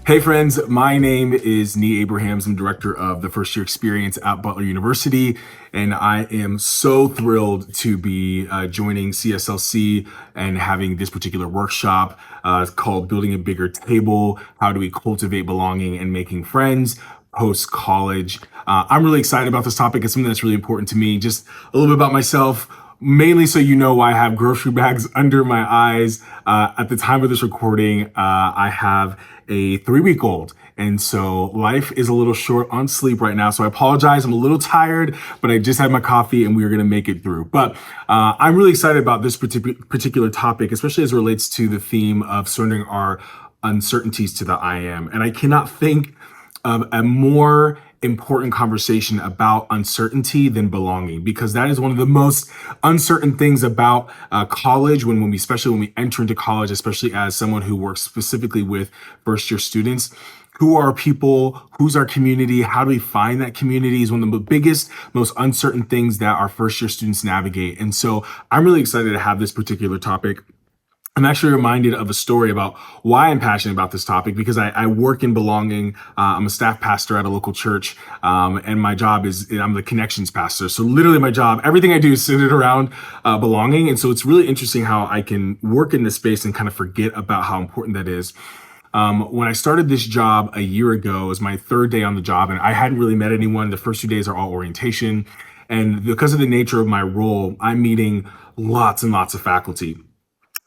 Hey friends, my name is Nee Abrahams. I'm director of the first year experience at Butler University, and I am so thrilled to be joining CSLC and having this particular workshop called Building a Bigger Table, How Do We Cultivate Belonging and Making Friends Post-College. I'm really excited about this topic. It's something that's really important to me. Just a little bit about myself. Mainly so you know, I have grocery bags under my eyes. At the time of this recording, I have a 3-week-old. And so life is a little short on sleep right now. So I apologize. I'm a little tired, but I just had my coffee and we are going to make it through. But I'm really excited about this particular topic, especially as it relates to the theme of surrendering our uncertainties to the I am. And I cannot think of a more important conversation about uncertainty than belonging, because that is one of the most uncertain things about college especially when we enter into college, especially as someone who works specifically with first year students. Who are people? Who's our community? How do we find that community is one of the biggest, most uncertain things that our first year students navigate. And so I'm really excited to have this particular topic. I'm actually reminded of a story about why I'm passionate about this topic, because I work in belonging. I'm a staff pastor at a local church, and my job is I'm the connections pastor. So literally my job, everything I do is centered around belonging. And so it's really interesting how I can work in this space and kind of forget about how important that is. When I started this job a year ago, it was my 3rd day on the job, and I hadn't really met anyone. The first 2 days are all orientation. And because of the nature of my role, I'm meeting lots and lots of faculty.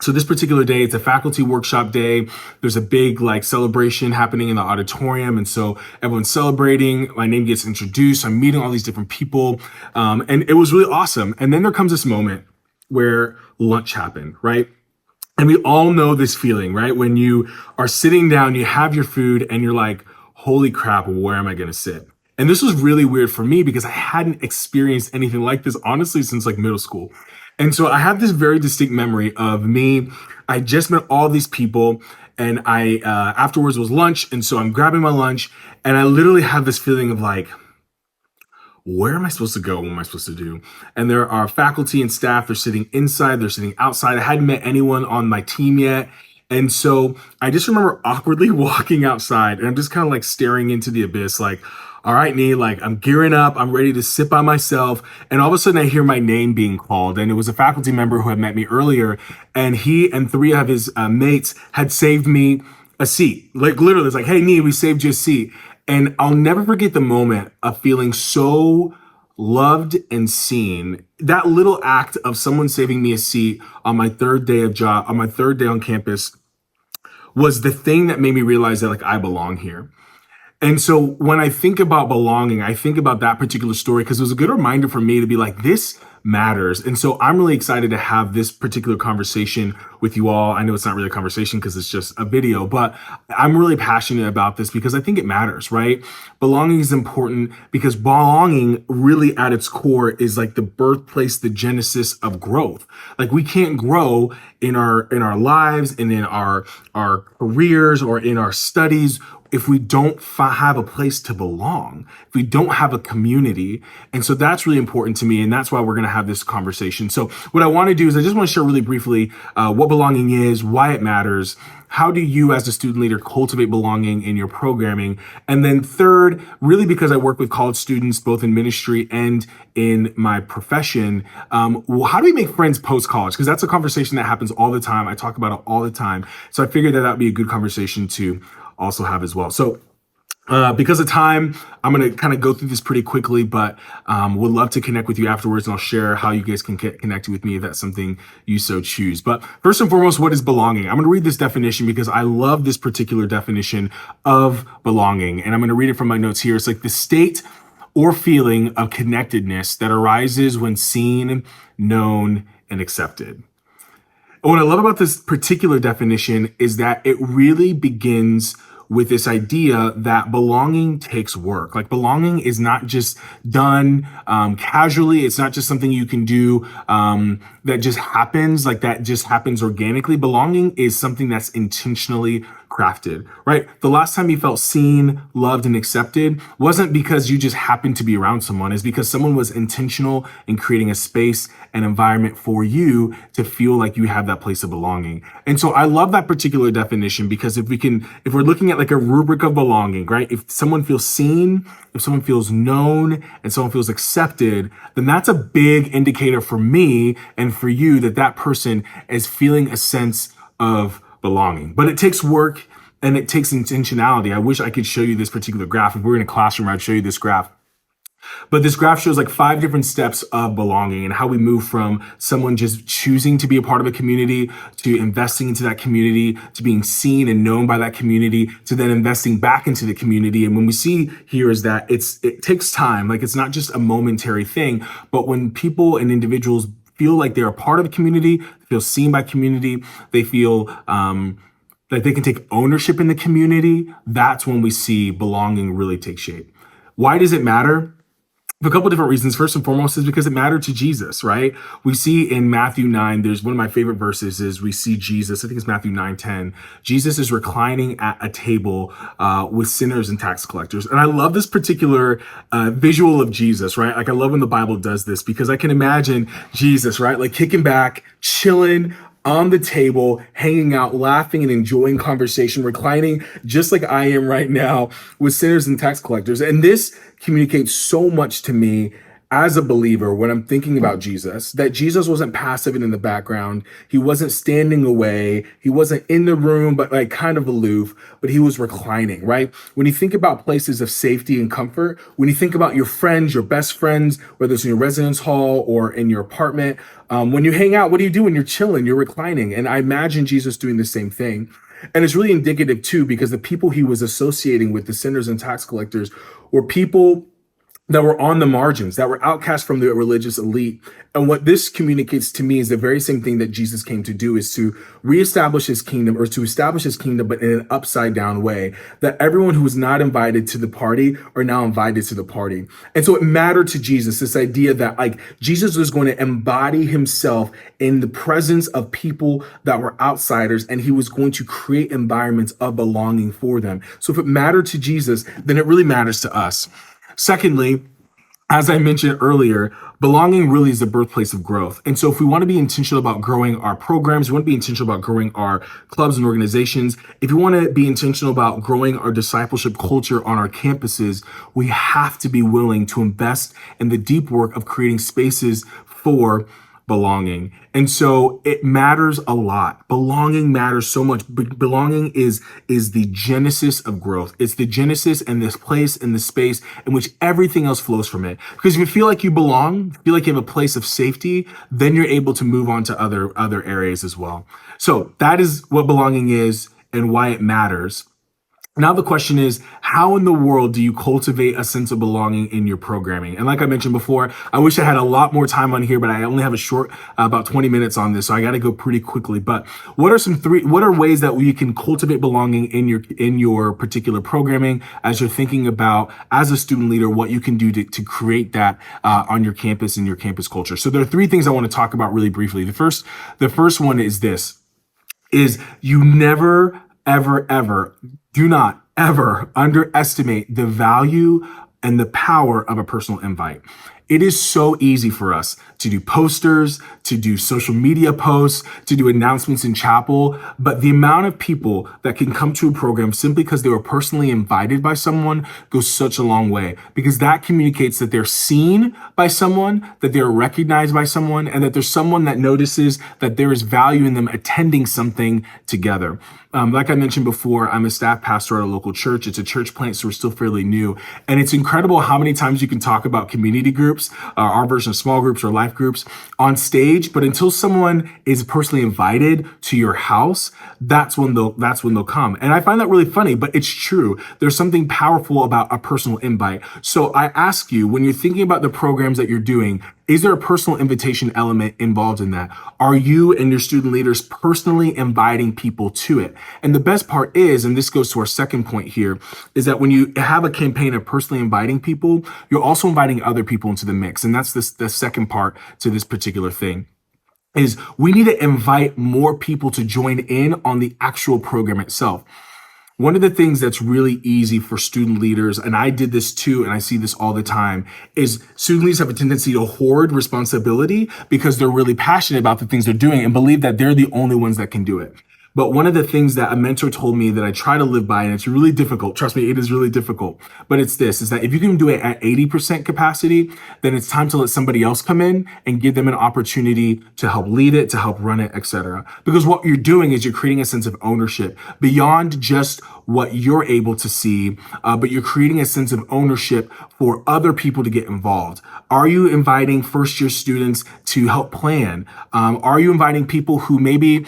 So this particular day, it's a faculty workshop day. There's a big celebration happening in the auditorium. And so everyone's celebrating. My name gets introduced. I'm meeting all these different people. And it was really awesome. And then there comes this moment where lunch happened, right? And we all know this feeling, right? When you are sitting down, you have your food and you're like, holy crap, where am I going to sit? And this was really weird for me because I hadn't experienced anything like this, honestly, since middle school. And so I have this very distinct memory of me. I just met all these people, and I afterwards was lunch. And so I'm grabbing my lunch, and I literally have this feeling of where am I supposed to go? What am I supposed to do? And there are faculty and staff. They're sitting inside. They're sitting outside. I hadn't met anyone on my team yet. And so I just remember awkwardly walking outside, and I'm just kind of staring into the abyss All right, Nee, like I'm gearing up, I'm ready to sit by myself. And all of a sudden I hear my name being called. And it was a faculty member who had met me earlier. And he and three of his mates had saved me a seat. Like literally, it's like, hey, Nee, we saved you a seat. And I'll never forget the moment of feeling so loved and seen. That little act of someone saving me a seat on my third day of job, on my third day on campus, was the thing that made me realize that like I belong here. And so when I think about belonging, I think about that particular story because it was a good reminder for me to be like, this matters. And so I'm really excited to have this particular conversation with you all. I know it's not really a conversation because it's just a video, but I'm really passionate about this because I think it matters, right? Belonging is important because belonging really at its core is like the birthplace, the genesis of growth. Like we can't grow in our lives and in our careers or in our studies if we don't have a place to belong, if we don't have a community. And so that's really important to me. And that's why we're going to have this conversation. So what I want to do is I just want to share really briefly what belonging is, why it matters. How do you as a student leader cultivate belonging in your programming? And then third, really because I work with college students, both in ministry and in my profession, how do we make friends post-college? Because that's a conversation that happens all the time. I talk about it all the time. So I figured that that'd be a good conversation to also have as well. So because of time, I'm going to kind of go through this pretty quickly, but would love to connect with you afterwards, and I'll share how you guys can get connected with me if that's something you so choose. But first and foremost, what is belonging? I'm going to read this definition because I love this particular definition of belonging, and I'm going to read it from my notes here. It's like the state or feeling of connectedness that arises when seen, known, and accepted. What I love about this particular definition is that it really begins with this idea that belonging takes work. Like belonging is not just done casually. It's not just something you can do that just happens, like that just happens organically. Belonging is something that's intentionally crafted, right? The last time you felt seen, loved, and accepted wasn't because you just happened to be around someone. It's because someone was intentional in creating a space and environment for you to feel like you have that place of belonging. And so I love that particular definition because if we're looking at like a rubric of belonging, right? If someone feels seen, if someone feels known, and someone feels accepted, then that's a big indicator for me and for you that that person is feeling a sense of belonging. But it takes work and it takes intentionality. I wish I could show you this particular graph. If we were in a classroom, I'd show you this graph. But this graph shows like 5 different steps of belonging and how we move from someone just choosing to be a part of a community to investing into that community, to being seen and known by that community, to then investing back into the community. And when we see here is that it takes time. Like it's not just a momentary thing, but when people and individuals feel like they're a part of a community, feel seen by community, they feel that they can take ownership in the community, that's when we see belonging really take shape. Why does it matter? For a couple different reasons. First and foremost is because it mattered to Jesus, right? We see in Matthew 9, there's one of my favorite verses is we see Jesus, I think it's Matthew 9:10. Jesus is reclining at a table with sinners and tax collectors. And I love this particular visual of Jesus, right? Like I love when the Bible does this because I can imagine Jesus, right? Like kicking back, chilling on the table, hanging out, laughing and enjoying conversation, reclining just like I am right now with sinners and tax collectors. And this communicates so much to me as a believer when I'm thinking about Jesus, that Jesus wasn't passive and in the background. He wasn't standing away. He wasn't in the room, but like kind of aloof, but he was reclining, right? When you think about places of safety and comfort, when you think about your friends, your best friends, whether it's in your residence hall or in your apartment, when you hang out, what do you do when you're chilling? You're reclining. And I imagine Jesus doing the same thing. And it's really indicative too, because the people he was associating with, the sinners and tax collectors, were people that were on the margins, that were outcast from the religious elite. And what this communicates to me is the very same thing that Jesus came to do, is to reestablish his kingdom, or to establish his kingdom, but in an upside down way, that everyone who was not invited to the party are now invited to the party. And so it mattered to Jesus, this idea that like Jesus was going to embody himself in the presence of people that were outsiders, and he was going to create environments of belonging for them. So if it mattered to Jesus, then it really matters to us. Secondly, as I mentioned earlier, belonging really is the birthplace of growth. And so if we want to be intentional about growing our programs, we want to be intentional about growing our clubs and organizations, if you want to be intentional about growing our discipleship culture on our campuses, we have to be willing to invest in the deep work of creating spaces for belonging. And so it matters a lot. Belonging matters so much. Belonging is the genesis of growth. It's the genesis and this place and the space in which everything else flows from it. Because if you feel like you belong, feel like you have a place of safety, then you're able to move on to other areas as well. So that is what belonging is and why it matters. Now the question is, how in the world do you cultivate a sense of belonging in your programming? And like I mentioned before, I wish I had a lot more time on here, but I only have a short, about 20 minutes on this, so I got to go pretty quickly. But what are ways that we can cultivate belonging in your particular programming as you're thinking about, as a student leader, what you can do to create that on your campus and your campus culture? So there are three things I want to talk about really briefly. The first one is this: is you never, ever, ever, do not ever underestimate the value and the power of a personal invite. It is so easy for us to do posters, to do social media posts, to do announcements in chapel, but the amount of people that can come to a program simply because they were personally invited by someone goes such a long way, because that communicates that they're seen by someone, that they're recognized by someone, and that there's someone that notices that there is value in them attending something together. Like I mentioned before, I'm a staff pastor at a local church. It's a church plant, so we're still fairly new. And it's incredible how many times you can talk about community groups, our version of small groups or life groups, on stage, but until someone is personally invited to your house, that's when they'll come. And I find that really funny, but it's true. There's something powerful about a personal invite. So I ask you, when you're thinking about the programs that you're doing, is there a personal invitation element involved in that? Are you and your student leaders personally inviting people to it? And the best part is, and this goes to our second point here, is that when you have a campaign of personally inviting people, you're also inviting other people into the mix. And that's the second part to this particular thing. Is we need to invite more people to join in on the actual program itself. One of the things that's really easy for student leaders, and I did this too, and I see this all the time, is student leaders have a tendency to hoard responsibility because they're really passionate about the things they're doing and believe that they're the only ones that can do it. But one of the things that a mentor told me that I try to live by, and it's really difficult, trust me, it is really difficult, but it's this, is that if you can do it at 80% capacity, then it's time to let somebody else come in and give them an opportunity to help lead it, to help run it, etc. Because what you're doing is you're creating a sense of ownership beyond just what you're able to see, but you're creating a sense of ownership for other people to get involved. Are you inviting first year students to help plan? Are you inviting people who maybe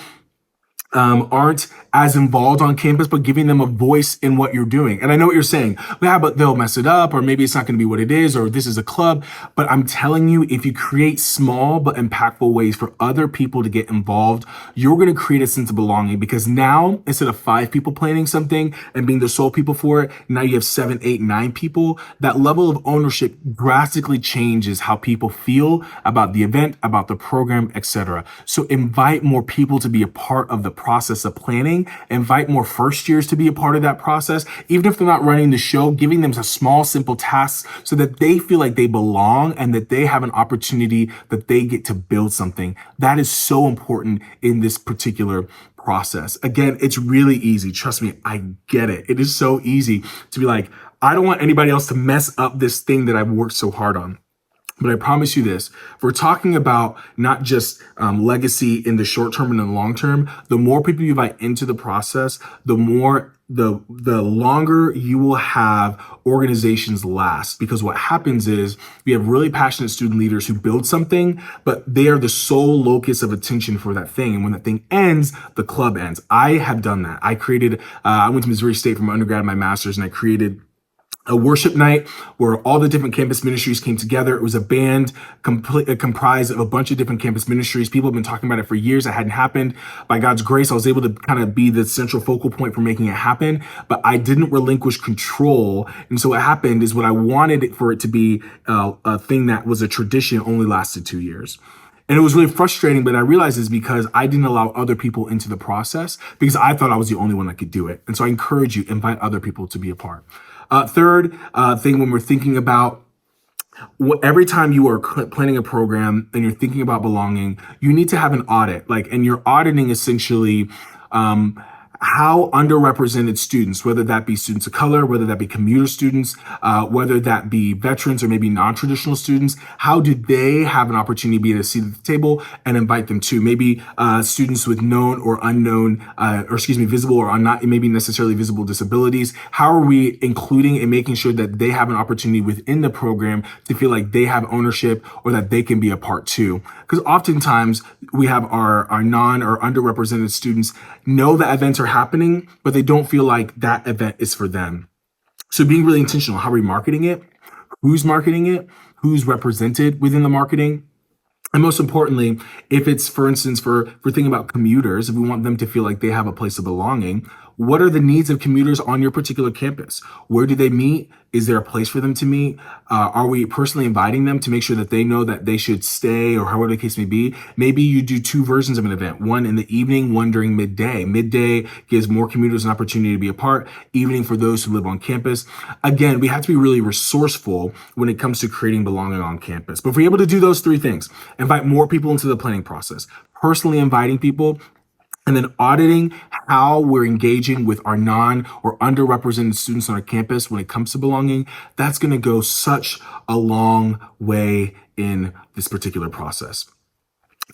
aren't as involved on campus, but giving them a voice in what you're doing? And I know what you're saying, yeah, but they'll mess it up, or maybe it's not going to be what it is, or this is a club. But I'm telling you, if you create small but impactful ways for other people to get involved, you're going to create a sense of belonging, because now instead of 5 people planning something and being the sole people for it, now you have 7, 8, 9 people. That level of ownership drastically changes how people feel about the event, about the program, etc. So invite more people to be a part of the process of planning. Invite more first years to be a part of that process. Even if they're not running the show, giving them some small, simple tasks so that they feel like they belong and that they have an opportunity that they get to build something. That is so important in this particular process. Again, it's really easy. Trust me, I get it. It is so easy to be like, I don't want anybody else to mess up this thing that I've worked so hard on. But I promise you this, if we're talking about not just legacy in the short term and in the long term, the more people you invite into the process, the longer you will have organizations last. Because what happens is we have really passionate student leaders who build something, but they are the sole locus of attention for that thing. And when that thing ends, the club ends. I have done that. I went to Missouri State for my undergrad and my master's, and I created a worship night where all the different campus ministries came together. It was a band comprised of a bunch of different campus ministries. People have been talking about it for years. It hadn't happened. By God's grace, I was able to kind of be the central focal point for making it happen, but I didn't relinquish control. And so what happened is, what I wanted it for it to be a thing that was a tradition only lasted 2 years. And it was really frustrating, but I realized it's because I didn't allow other people into the process because I thought I was the only one that could do it. And so I encourage you, invite other people to be a part. Third thing, when we're thinking about Every time you are planning a program and you're thinking about belonging, you need to have an audit. And you're auditing essentially um, how underrepresented students, whether that be students of color, whether that be commuter students, whether that be veterans or maybe non-traditional students, how do they have an opportunity to be at a seat at the table, and invite them to maybe students with known or unknown, visible or not maybe necessarily visible disabilities. How are we including and making sure that they have an opportunity within the program to feel like they have ownership or that they can be a part too? Because oftentimes we have our non or underrepresented students know that events are happening, but they don't feel like that event is for them. So being really intentional, how are we marketing it? Marketing it? Who's represented within the marketing? And most importantly, if it's, for instance, for thinking about commuters, if we want them to feel like they have a place of belonging, what are the needs of commuters on your particular campus? Where do they meet? Is there a place for them to meet? Are we personally inviting them to make sure that they know that they should stay, or however the case may be? Maybe you do two versions of an event, one in the evening, one during midday. Midday gives more commuters an opportunity to be a part, evening for those who live on campus. Again, we have to be really resourceful when it comes to creating belonging on campus. But if we're able to do those three things, invite more people into the planning process, personally inviting people, and then auditing how we're engaging with our non or underrepresented students on our campus when it comes to belonging, that's going to go such a long way in this particular process.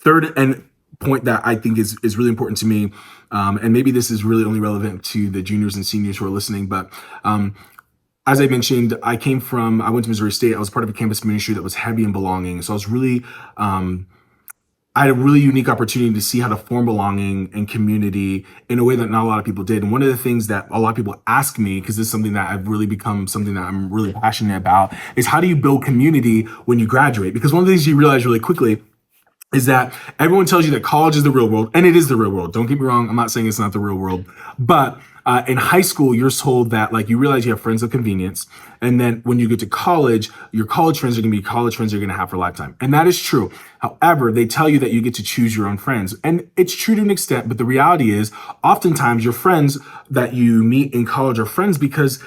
Third and point that I think is really important to me, and maybe this is really only relevant to the juniors and seniors who are listening, but as I mentioned, I went to Missouri State. I was part of a campus ministry that was heavy in belonging. So I had a really unique opportunity to see how to form belonging and community in a way that not a lot of people did. And one of the things that a lot of people ask me, because this is something that I've really become something that I'm really passionate about, is how do you build community when you graduate? Because one of the things you realize really quickly is that everyone tells you that college is the real world, and it is the real world. Don't get me wrong. I'm not saying it's not the real world, but in high school, you're told that you realize you have friends of convenience. And then when you get to college, your college friends are going to be college friends you're going to have for a lifetime. And that is true. However, they tell you that you get to choose your own friends. And it's true to an extent, but the reality is oftentimes your friends that you meet in college are friends because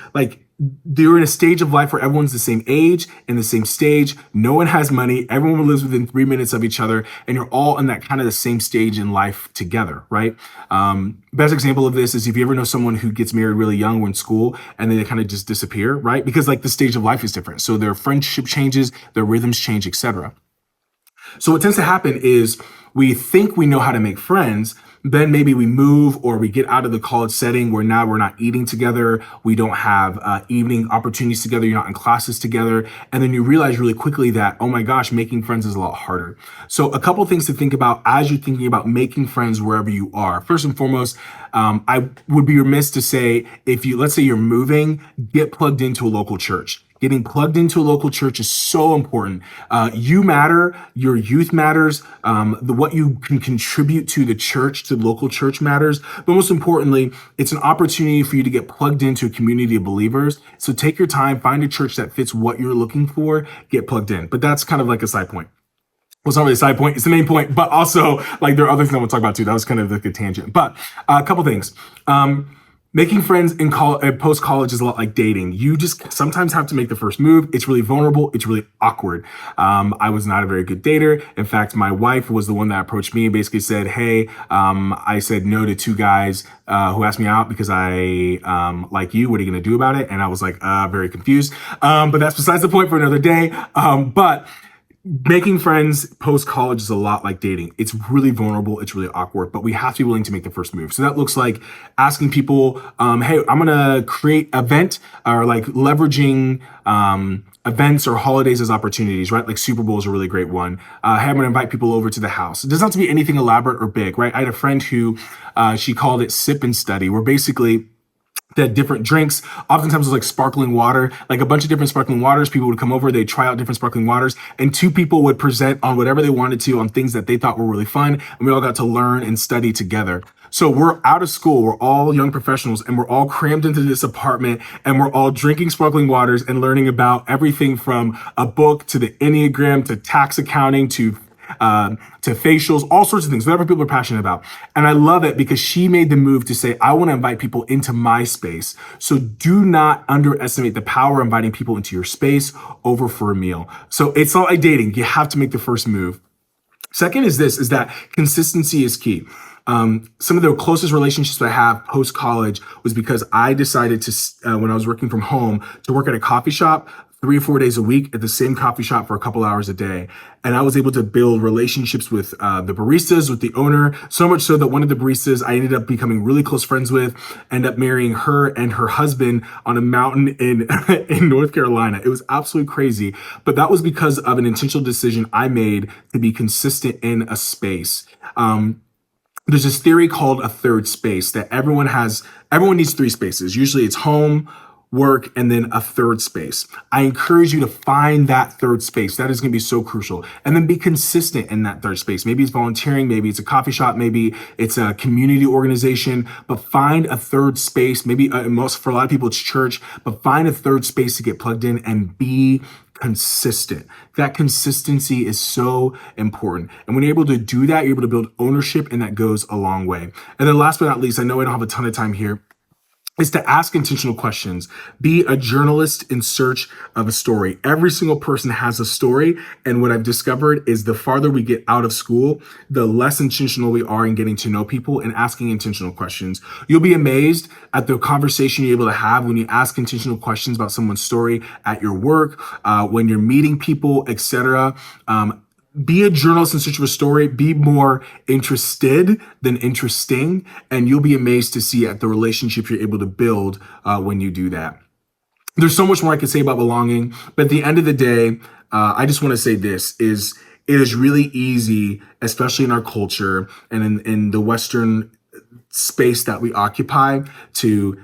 they're in a stage of life where everyone's the same age and the same stage. No one has money. Everyone lives within 3 minutes of each other, and you're all in that kind of the same stage in life together, right? Best example of this is if you ever know someone who gets married really young or in school and then they kind of just disappear, right? Because the stage of life is different. So their friendship changes, their rhythms change, etc. So what tends to happen is we think we know how to make friends, then maybe we move or we get out of the college setting where now we're not eating together. We don't have evening opportunities together. You're not in classes together. And then you realize really quickly that, oh my gosh, making friends is a lot harder. So a couple of things to think about as you're thinking about making friends wherever you are. First and foremost, I would be remiss to say, let's say you're moving, get plugged into a local church. Getting plugged into a local church is so important. You matter. Your youth matters. What you can contribute to the church, to the local church matters. But most importantly, it's an opportunity for you to get plugged into a community of believers. So take your time, find a church that fits what you're looking for, get plugged in. But that's kind of like a side point. Well, it's not really a side point. It's the main point. But also, there are other things I want to talk about too. That was kind of like a tangent. But a couple things. Making friends in post-college is a lot like dating. You just sometimes have to make the first move. It's really vulnerable. It's really awkward. I was not a very good dater. In fact, my wife was the one that approached me and basically said, hey, I said no to two guys who asked me out because I like you. What are you going to do about it? And I was very confused. But that's besides the point for another day. But making friends post-college is a lot like dating. It's really vulnerable. It's really awkward, but we have to be willing to make the first move. So that looks like asking people, hey, I'm going to create an event or leveraging events or holidays as opportunities, right? Like Super Bowl is a really great one. Hey, I'm going to invite people over to the house. It doesn't have to be anything elaborate or big, right? I had a friend who she called it sip and study, where basically they had different drinks. Oftentimes it was sparkling water, a bunch of different sparkling waters. People would come over, they'd try out different sparkling waters, and two people would present on whatever they wanted to on things that they thought were really fun. And we all got to learn and study together. So we're out of school. We're all young professionals and we're all crammed into this apartment and we're all drinking sparkling waters and learning about everything from a book to the Enneagram to tax accounting to to facials, all sorts of things, whatever people are passionate about. And I love it because she made the move to say, I want to invite people into my space. So do not underestimate the power of inviting people into your space over for a meal. So it's not like dating. You have to make the first move. Second is this, is that consistency is key. Some of the closest relationships that I have post college was because I decided to, when I was working from home, to work at a coffee shop 3 or 4 days a week at the same coffee shop for a couple hours a day. And I was able to build relationships with the baristas, with the owner, so much so that one of the baristas I ended up becoming really close friends with, ended up marrying her and her husband on a mountain in, in North Carolina. It was absolutely crazy. But that was because of an intentional decision I made to be consistent in a space. There's this theory called a third space that everyone needs 3 spaces. Usually it's home, work, and then a third space. I encourage you to find that third space. That is going to be so crucial. And then be consistent in that third space. Maybe it's volunteering, maybe it's a coffee shop, maybe it's a community organization, but find a third space. Maybe for a lot of people, it's church, but find a third space to get plugged in and be consistent. That consistency is so important. And when you're able to do that, you're able to build ownership, and that goes a long way. And then last but not least, I know I don't have a ton of time here, is to ask intentional questions. Be a journalist in search of a story. Every single person has a story. And what I've discovered is the farther we get out of school, the less intentional we are in getting to know people and asking intentional questions. You'll be amazed at the conversation you're able to have when you ask intentional questions about someone's story at your work, when you're meeting people, etc. Be a journalist in search of a story. Be more interested than interesting, and you'll be amazed to see at the relationship you're able to build when you do that. There's so much more I could say about belonging, but at the end of the day, I just want to say this: it is really easy, especially in our culture and in the Western space that we occupy, to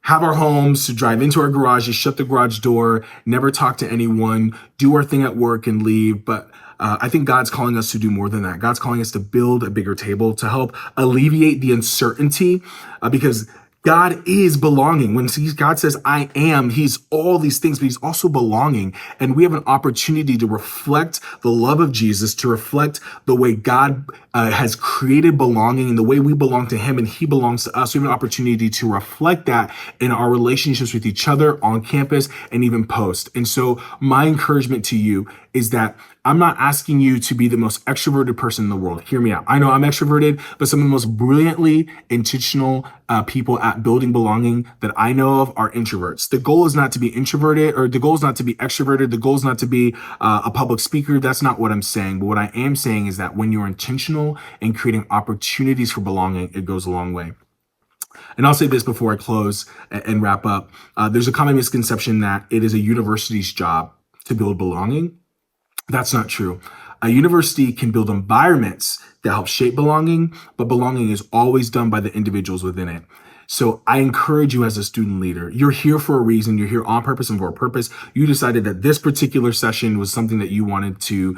have our homes, to drive into our garages, shut the garage door, never talk to anyone, do our thing at work and leave. But I think God's calling us to do more than that. God's calling us to build a bigger table, to help alleviate the uncertainty, because God is belonging. When God says, I am, he's all these things, but he's also belonging. And we have an opportunity to reflect the love of Jesus, to reflect the way God has created belonging and the way we belong to him and he belongs to us. We have an opportunity to reflect that in our relationships with each other on campus and even post. And so my encouragement to you is that I'm not asking you to be the most extroverted person in the world. Hear me out. I know I'm extroverted, but some of the most brilliantly intentional people at building belonging that I know of are introverts. The goal is not to be introverted, or the goal is not to be extroverted. The goal is not to be a public speaker. That's not what I'm saying. But what I am saying is that when you're intentional in creating opportunities for belonging, it goes a long way. And I'll say this before I close and wrap up. There's a common misconception that it is a university's job to build belonging. That's not true. A university can build environments that help shape belonging, but belonging is always done by the individuals within it. So I encourage you as a student leader, you're here for a reason. You're here on purpose and for a purpose. You decided that this particular session was something that you wanted to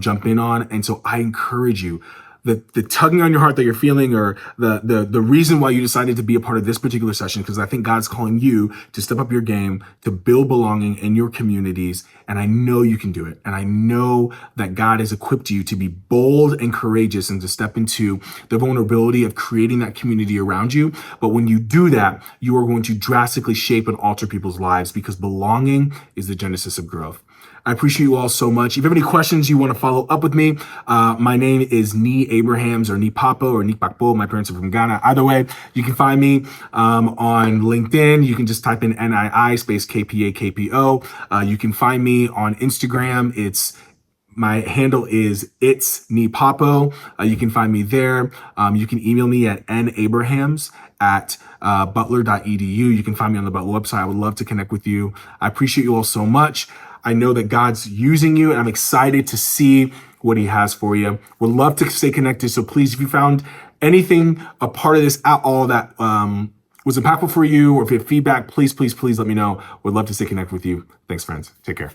jump in on. And so I encourage you, the tugging on your heart that you're feeling, or the reason why you decided to be a part of this particular session, because I think God's calling you to step up your game, to build belonging in your communities. And I know you can do it. And I know that God has equipped you to be bold and courageous and to step into the vulnerability of creating that community around you. But when you do that, you are going to drastically shape and alter people's lives, because belonging is the genesis of growth. I appreciate you all so much. If you have any questions, you want to follow up with me, my name is Nee Abrahams, or Nee Papo, or Nee Pakpo. My parents are from Ghana. Either way, you can find me on LinkedIn. You can just type in NII space KPA. You can find me on Instagram. My handle is It's Nee Papo. You can find me there. You can email me at nabrahams@butler.edu. You can find me on the Butler website. I would love to connect with you. I appreciate you all so much. I know that God's using you, and I'm excited to see what he has for you. Would love to stay connected. So please, if you found anything, a part of this at all that was impactful for you, or if you have feedback, please let me know. Would love to stay connected with you. Thanks, friends. Take care.